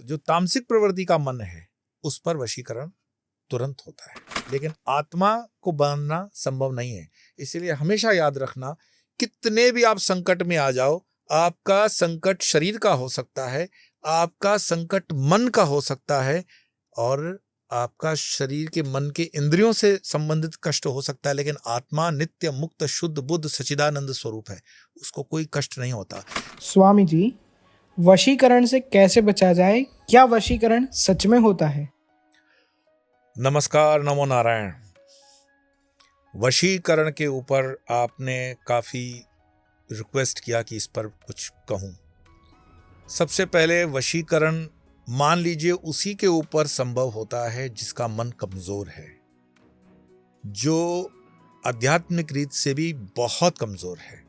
जो तामसिक प्रवृत्ति का मन है उस पर वशीकरण तुरंत होता है, लेकिन आत्मा को बांधना संभव नहीं है। इसलिए हमेशा याद रखना, कितने भी आप संकट में आ जाओ, आपका संकट शरीर का हो सकता है, आपका संकट मन का हो सकता है, और आपका शरीर के मन के इंद्रियों से संबंधित कष्ट हो सकता है, लेकिन आत्मा नित्य मुक्त शुद्ध बुद्ध सच्चिदानंद स्वरूप है, उसको कोई कष्ट नहीं होता। स्वामी जी, वशीकरण से कैसे बचा जाए? क्या वशीकरण सच में होता है? नमस्कार, नमो नारायण। वशीकरण के ऊपर आपने काफी रिक्वेस्ट किया कि इस पर कुछ कहूं। सबसे पहले वशीकरण मान लीजिए उसी के ऊपर संभव होता है जिसका मन कमजोर है, जो आध्यात्मिक रीत से भी बहुत कमजोर है,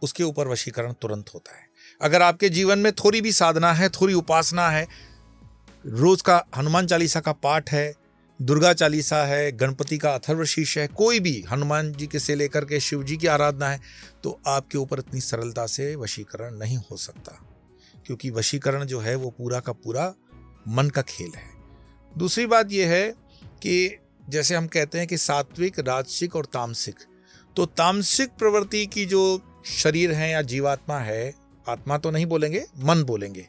उसके ऊपर वशीकरण तुरंत होता है। अगर आपके जीवन में थोड़ी भी साधना है, थोड़ी उपासना है, रोज का हनुमान चालीसा का पाठ है, दुर्गा चालीसा है, गणपति का अथर्वशीर्ष है, कोई भी हनुमान जी के से लेकर के शिव जी की आराधना है, तो आपके ऊपर इतनी सरलता से वशीकरण नहीं हो सकता, क्योंकि वशीकरण जो है वो पूरा का पूरा मन का खेल है। दूसरी बात यह है कि जैसे हम कहते हैं कि सात्विक, राजसिक और तामसिक, तो तामसिक प्रवृत्ति की जो शरीर है या जीवात्मा है, आत्मा तो नहीं बोलेंगे, मन बोलेंगे,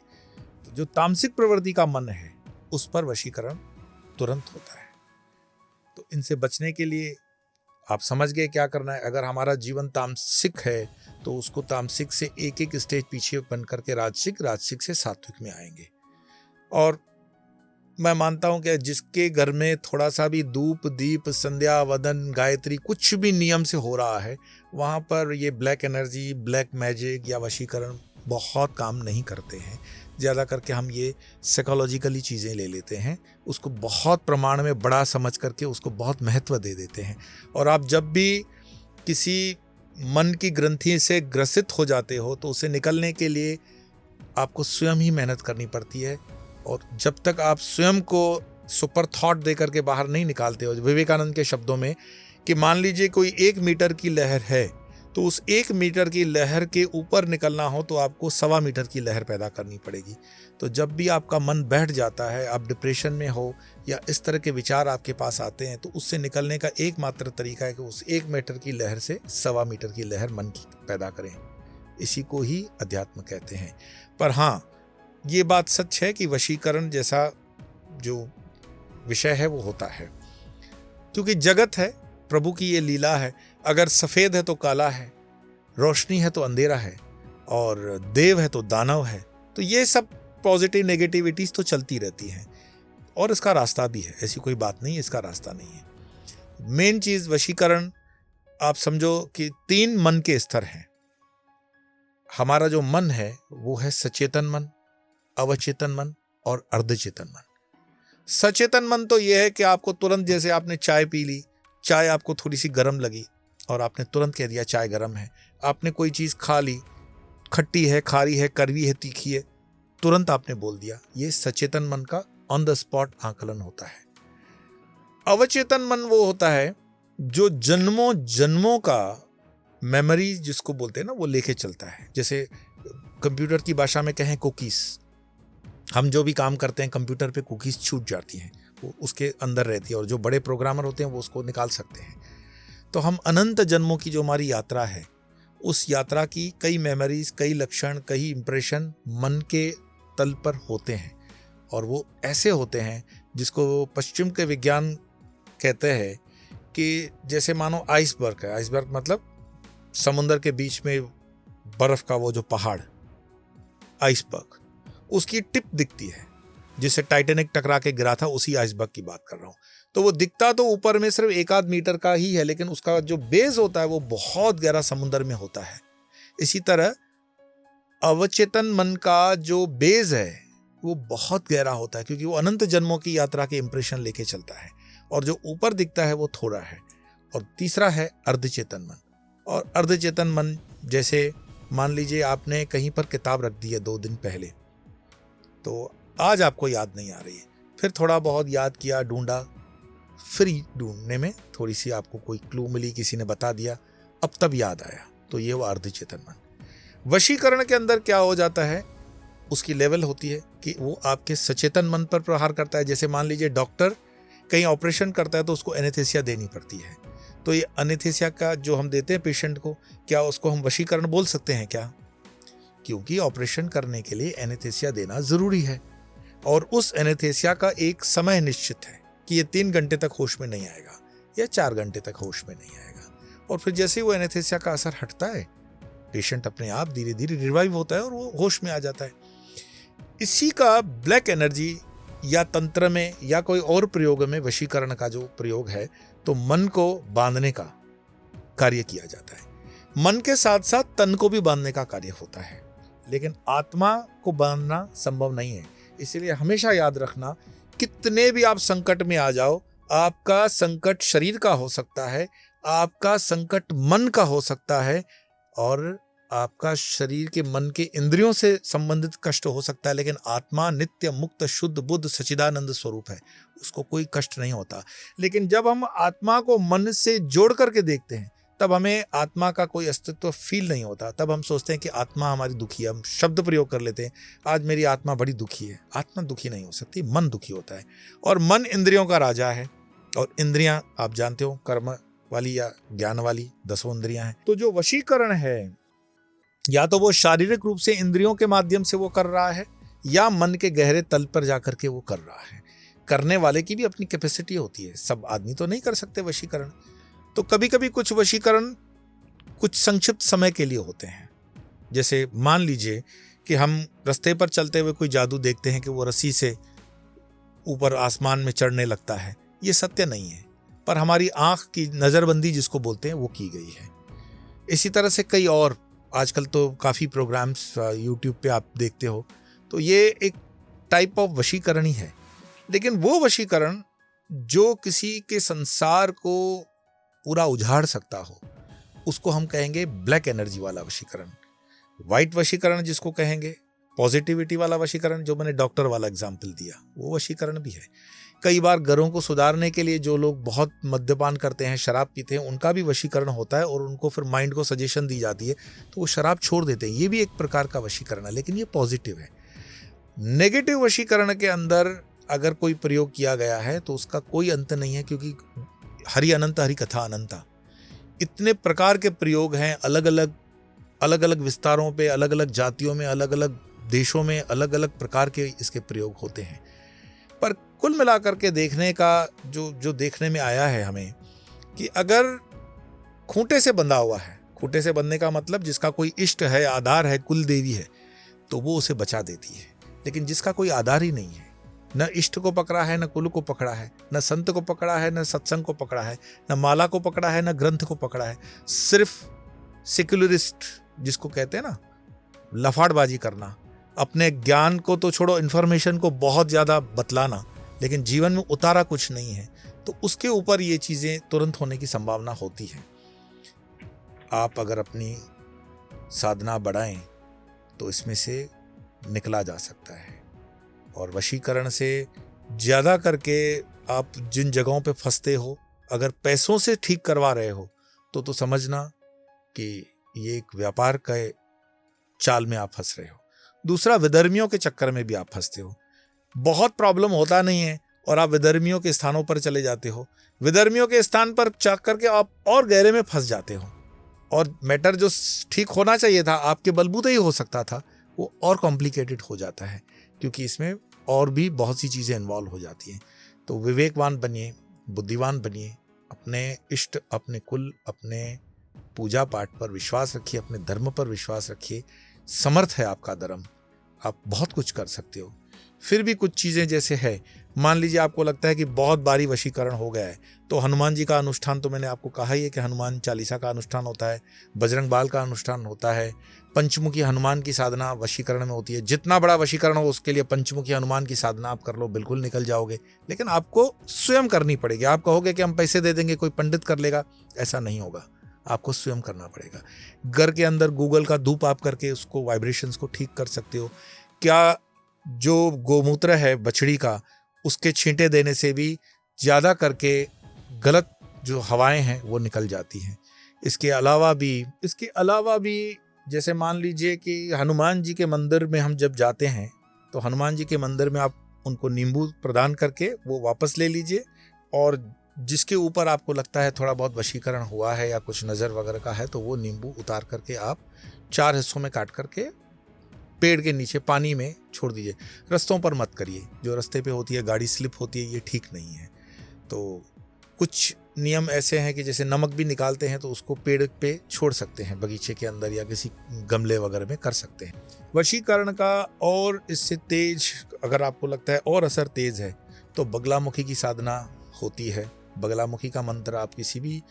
जो तामसिक प्रवृत्ति का मन है उस पर वशीकरण तुरंत होता है। तो इनसे बचने के लिए आप समझ गए क्या करना है। अगर हमारा जीवन तामसिक है तो उसको तामसिक से एक एक स्टेज पीछे बन करके राजसिक से सात्विक में आएंगे। और मैं मानता हूं कि जिसके घर में थोड़ा सा भी धूप दीप संध्या वदन गायत्री कुछ भी नियम से हो रहा है, वहां पर ये ब्लैक एनर्जी, ब्लैक मैजिक या वशीकरण बहुत काम नहीं करते हैं। ज़्यादा करके हम ये साइकोलॉजिकली चीज़ें ले लेते हैं, उसको बहुत प्रमाण में बड़ा समझ करके उसको बहुत महत्व दे देते हैं। और आप जब भी किसी मन की ग्रंथि से ग्रसित हो जाते हो तो उसे निकलने के लिए आपको स्वयं ही मेहनत करनी पड़ती है। और जब तक आप स्वयं को सुपर थॉट दे करके बाहर नहीं निकालते हो, विवेकानंद के शब्दों में कि मान लीजिए कोई 1 मीटर की लहर है, तो उस 1 मीटर की लहर के ऊपर निकलना हो तो आपको 1.25 मीटर की लहर पैदा करनी पड़ेगी। तो जब भी आपका मन बैठ जाता है, आप डिप्रेशन में हो या इस तरह के विचार आपके पास आते हैं, तो उससे निकलने का एकमात्र तरीका है कि उस 1 मीटर की लहर से 1.25 मीटर की लहर मन की पैदा करें। इसी को ही अध्यात्म कहते हैं। पर हाँ, ये बात सच है कि वशीकरण जैसा जो विषय है वो होता है, क्योंकि जगत है, प्रभु की ये लीला है। अगर सफेद है तो काला है, रोशनी है तो अंधेरा है, और देव है तो दानव है, तो ये सब पॉजिटिव नेगेटिविटीज तो चलती रहती हैं, और इसका रास्ता भी है, ऐसी कोई बात नहीं, इसका रास्ता नहीं है। मेन चीज वशीकरण आप समझो कि 3 मन के स्तर हैं। हमारा जो मन है वो है सचेतन मन, अवचेतन मन और अर्धचेतन मन। सचेतन मन तो यह है कि आपको तुरंत, जैसे आपने चाय पी ली, चाय आपको थोड़ी सी गर्म लगी और आपने तुरंत कह दिया चाय गर्म है। आपने कोई चीज़ खा ली, खट्टी है, खारी है, कड़वी है, तीखी है, तुरंत आपने बोल दिया। ये सचेतन मन का ऑन द स्पॉट आकलन होता है। अवचेतन मन वो होता है जो जन्मों जन्मों का मेमोरी जिसको बोलते हैं ना, वो लेके चलता है। जैसे कंप्यूटर की भाषा में कहें कुकीज, हम जो भी काम करते हैं कंप्यूटर पे कुकीज छूट जाती हैं, वो उसके अंदर रहती है, और जो बड़े प्रोग्रामर होते हैं वो उसको निकाल सकते हैं। तो हम अनंत जन्मों की जो हमारी यात्रा है, उस यात्रा की कई मेमोरीज, कई लक्षण, कई इंप्रेशन मन के तल पर होते हैं, और वो ऐसे होते हैं जिसको पश्चिम के विज्ञान कहते हैं कि जैसे मानो आइसबर्ग है। आइसबर्ग मतलब समुद्र के बीच में बर्फ का वो जो पहाड़, आइसबर्ग, उसकी टिप दिखती है, जिससे टाइटैनिक टकरा के गिरा था, उसी आइसबर्ग की बात कर रहा हूं। तो वो दिखता तो ऊपर में सिर्फ 1-8 मीटर का ही है, लेकिन उसका जो बेस होता है वो बहुत गहरा समुद्र में होता है। इसी तरह अवचेतन मन का जो बेस है वो बहुत गहरा होता है, क्योंकि वो अनंत जन्मों की यात्रा के इंप्रेशन लेके चलता है, और जो ऊपर दिखता है वो थोड़ा है। और तीसरा है अर्धचेतन मन। और अर्धचेतन मन जैसे मान लीजिए आपने कहीं पर किताब रख दी है 2 दिन पहले, तो आज आपको याद नहीं आ रही है, फिर थोड़ा बहुत याद किया, ढूंढा, फिर ढूंढने में थोड़ी सी आपको कोई क्लू मिली, किसी ने बता दिया, अब तब याद आया, तो ये वो अर्धचेतन मन। वशीकरण के अंदर क्या हो जाता है, उसकी लेवल होती है कि वो आपके सचेतन मन पर प्रहार करता है। जैसे मान लीजिए डॉक्टर कहीं ऑपरेशन करता है तो उसको एनेस्थीसिया देनी पड़ती है, तो ये एनेस्थीसिया का जो हम देते हैं पेशेंट को, क्या उसको हम वशीकरण बोल सकते हैं क्या? क्योंकि ऑपरेशन करने के लिए एनेस्थीसिया देना जरूरी है और उस एनेस्थीसिया का एक समय निश्चित है कि ये 3 घंटे तक होश में नहीं आएगा या 4 घंटे तक होश में नहीं आएगा। और फिर जैसे ही वो एनेस्थीसिया का असर हटता है, पेशेंट अपने आप धीरे धीरे रिवाइव होता है और वो होश में आ जाता है। इसी का ब्लैक एनर्जी या तंत्र में या कोई और प्रयोग में वशीकरण का जो प्रयोग है, तो मन को बांधने का कार्य किया जाता है। मन के साथ साथ तन को भी बांधने का कार्य होता है, लेकिन आत्मा को बांधना संभव नहीं है। इसलिए हमेशा याद रखना, कितने भी आप संकट में आ जाओ, आपका संकट शरीर का हो सकता है, आपका संकट मन का हो सकता है और आपका शरीर के मन के इंद्रियों से संबंधित कष्ट हो सकता है, लेकिन आत्मा नित्य मुक्त शुद्ध बुद्ध सच्चिदानंद स्वरूप है, उसको कोई कष्ट नहीं होता। लेकिन जब हम आत्मा को मन से जोड़ करके देखते हैं, तब हमें आत्मा का कोई अस्तित्व फील नहीं होता। तब हम सोचते हैं कि आत्मा हमारी दुखी है, हम शब्द प्रयोग कर लेते हैं, आज मेरी आत्मा बड़ी दुखी है। आत्मा दुखी नहीं हो सकती, मन दुखी होता है। और मन इंद्रियों का राजा है और इंद्रियां आप जानते हो कर्म वाली या ज्ञान वाली 10 इंद्रियां हैं। तो जो वशीकरण है, या तो वो शारीरिक रूप से इंद्रियों के माध्यम से वो कर रहा है या मन के गहरे तल पर जाकर के वो कर रहा है। करने वाले की भी अपनी कैपेसिटी होती है, सब आदमी तो नहीं कर सकते वशीकरण। तो कभी कभी कुछ वशीकरण कुछ संक्षिप्त समय के लिए होते हैं। जैसे मान लीजिए कि हम रास्ते पर चलते हुए कोई जादू देखते हैं कि वो रस्सी से ऊपर आसमान में चढ़ने लगता है, ये सत्य नहीं है, पर हमारी आंख की नजरबंदी जिसको बोलते हैं वो की गई है। इसी तरह से कई और आजकल तो काफ़ी प्रोग्राम्स यूट्यूब पे आप देखते हो, तो ये एक टाइप ऑफ वशीकरण ही है। लेकिन वो वशीकरण जो किसी के संसार को पूरा उजाड़ सकता हो, उसको हम कहेंगे ब्लैक एनर्जी वाला वशीकरण। वाइट वशीकरण जिसको कहेंगे, पॉजिटिविटी वाला वशीकरण, जो मैंने डॉक्टर वाला एग्जाम्पल दिया, वो वशीकरण भी है। कई बार घरों को सुधारने के लिए जो लोग बहुत मद्यपान करते हैं, शराब पीते हैं, उनका भी वशीकरण होता है और उनको फिर माइंड को सजेशन दी जाती है तो वो शराब छोड़ देते हैं। ये भी एक प्रकार का वशीकरण है, लेकिन ये पॉजिटिव है। नेगेटिव वशीकरण के अंदर अगर कोई प्रयोग किया गया है तो उसका कोई अंत नहीं है, क्योंकि हरि अनंत हरि कथा अनंता। इतने प्रकार के प्रयोग हैं, अलग अलग विस्तारों पे, अलग अलग जातियों में, अलग अलग देशों में अलग अलग प्रकार के इसके प्रयोग होते हैं। पर कुल मिलाकर के देखने का जो देखने में आया है हमें, कि अगर खूंटे से बंधा हुआ है, खूंटे से बंधने का मतलब जिसका कोई इष्ट है, आधार है, कुल देवी है, तो वो उसे बचा देती है। लेकिन जिसका कोई आधार ही नहीं है, न इष्ट को पकड़ा है, न कुल को पकड़ा है, न संत को पकड़ा है, न सत्संग को पकड़ा है, न माला को पकड़ा है, न ग्रंथ को पकड़ा है, सिर्फ सेक्युलरिस्ट जिसको कहते हैं ना, लफाड़बाजी करना, अपने ज्ञान को तो छोड़ो, इन्फॉर्मेशन को बहुत ज़्यादा बतलाना, लेकिन जीवन में उतारा कुछ नहीं है, तो उसके ऊपर ये चीज़ें तुरंत होने की संभावना होती है। आप अगर अपनी साधना बढ़ाएं तो इसमें से निकला जा सकता है। और वशीकरण से ज़्यादा करके आप जिन जगहों पे फंसते हो, अगर पैसों से ठीक करवा रहे हो तो समझना कि ये एक व्यापार का चाल में आप फंस रहे हो। दूसरा, विधर्मियों के चक्कर में भी आप फंसते हो। बहुत प्रॉब्लम होता नहीं है और आप विधर्मियों के स्थानों पर चले जाते हो, विधर्मियों के स्थान पर जाकर के आप और गहरे में फंस जाते हो, और मैटर जो ठीक होना चाहिए था, आपके बलबूते ही हो सकता था, वो और कॉम्प्लिकेटेड हो जाता है, क्योंकि इसमें और भी बहुत सी चीज़ें इन्वॉल्व हो जाती हैं। तो विवेकवान बनिए, बुद्धिवान बनिए, अपने इष्ट, अपने कुल, अपने पूजा पाठ पर विश्वास रखिए, अपने धर्म पर विश्वास रखिए। समर्थ है आपका धर्म, आप बहुत कुछ कर सकते हो। फिर भी कुछ चीज़ें जैसे है, मान लीजिए आपको लगता है कि बहुत बारी वशीकरण हो गया है, तो हनुमान जी का अनुष्ठान तो मैंने आपको कहा ही है कि हनुमान चालीसा का अनुष्ठान होता है, बजरंग बाल का अनुष्ठान होता है, पंचमुखी हनुमान की साधना वशीकरण में होती है। जितना बड़ा वशीकरण हो उसके लिए पंचमुखी हनुमान की साधना आप कर लो, बिल्कुल निकल जाओगे। लेकिन आपको स्वयं करनी पड़ेगी। आप कहोगे कि हम पैसे दे देंगे, कोई पंडित कर लेगा, ऐसा नहीं होगा, आपको स्वयं करना पड़ेगा। घर के अंदर गूगल का धूप आप करके उसको वाइब्रेशंस को ठीक कर सकते हो। क्या जो गोमूत्र है बछड़ी का, उसके छींटे देने से भी ज़्यादा करके गलत जो हवाएं हैं वो निकल जाती हैं। इसके अलावा भी जैसे मान लीजिए कि हनुमान जी के मंदिर में हम जब जाते हैं तो हनुमान जी के मंदिर में आप उनको नींबू प्रदान करके वो वापस ले लीजिए, और जिसके ऊपर आपको लगता है थोड़ा बहुत वशीकरण हुआ है या कुछ नज़र वगैरह का है तो वो नींबू उतार करके आप 4 हिस्सों में काट करके पेड़ के नीचे पानी में छोड़ दीजिए। रस्तों पर मत करिए, जो रास्ते पे होती है गाड़ी स्लिप होती है, ये ठीक नहीं है। तो कुछ नियम ऐसे हैं कि जैसे नमक भी निकालते हैं तो उसको पेड़ पे छोड़ सकते हैं, बगीचे के अंदर या किसी गमले वगैरह में कर सकते हैं। वशीकरण का और इससे तेज अगर आपको लगता है और असर तेज है तो बगलामुखी की साधना होती है। बगलामुखी का मंत्र आप किसी भी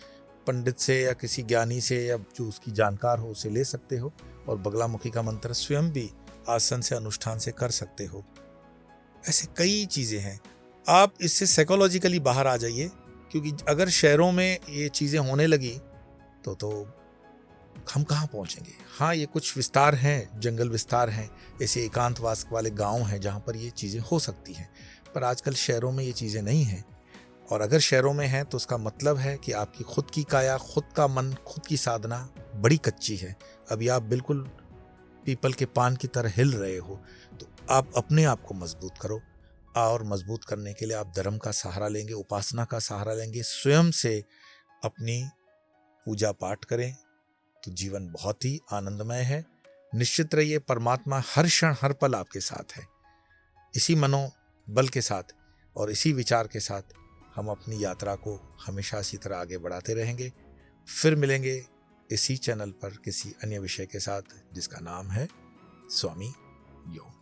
पंडित से या किसी ज्ञानी से या जो उसकी जानकार हो उसे ले सकते हो, और बगलामुखी का मंत्र स्वयं भी आसन से अनुष्ठान से कर सकते हो। ऐसे कई चीज़ें हैं। आप इससे साइकोलॉजिकली बाहर आ जाइए, क्योंकि अगर शहरों में ये चीज़ें होने लगी तो हम कहाँ पहुँचेंगे। हाँ, ये कुछ विस्तार हैं, जंगल विस्तार हैं, ऐसे एकांतवास वाले गांव हैं जहाँ पर ये चीज़ें हो सकती हैं, पर आजकल शहरों में ये चीज़ें नहीं हैं। और अगर शहरों में हैं तो उसका मतलब है कि आपकी खुद की काया, खुद का मन, खुद की साधना बड़ी कच्ची है। अभी आप बिल्कुल पीपल के पान की तरह हिल रहे हो। तो आप अपने आप को मजबूत करो, और मजबूत करने के लिए आप धर्म का सहारा लेंगे, उपासना का सहारा लेंगे, स्वयं से अपनी पूजा पाठ करें तो जीवन बहुत ही आनंदमय है। निश्चित रहिए, परमात्मा हर क्षण हर पल आपके साथ है। इसी मनोबल के साथ और इसी विचार के साथ हम अपनी यात्रा को हमेशा इसी तरह आगे बढ़ाते रहेंगे। फिर मिलेंगे इसी चैनल पर किसी अन्य विषय के साथ जिसका नाम है स्वामी योग।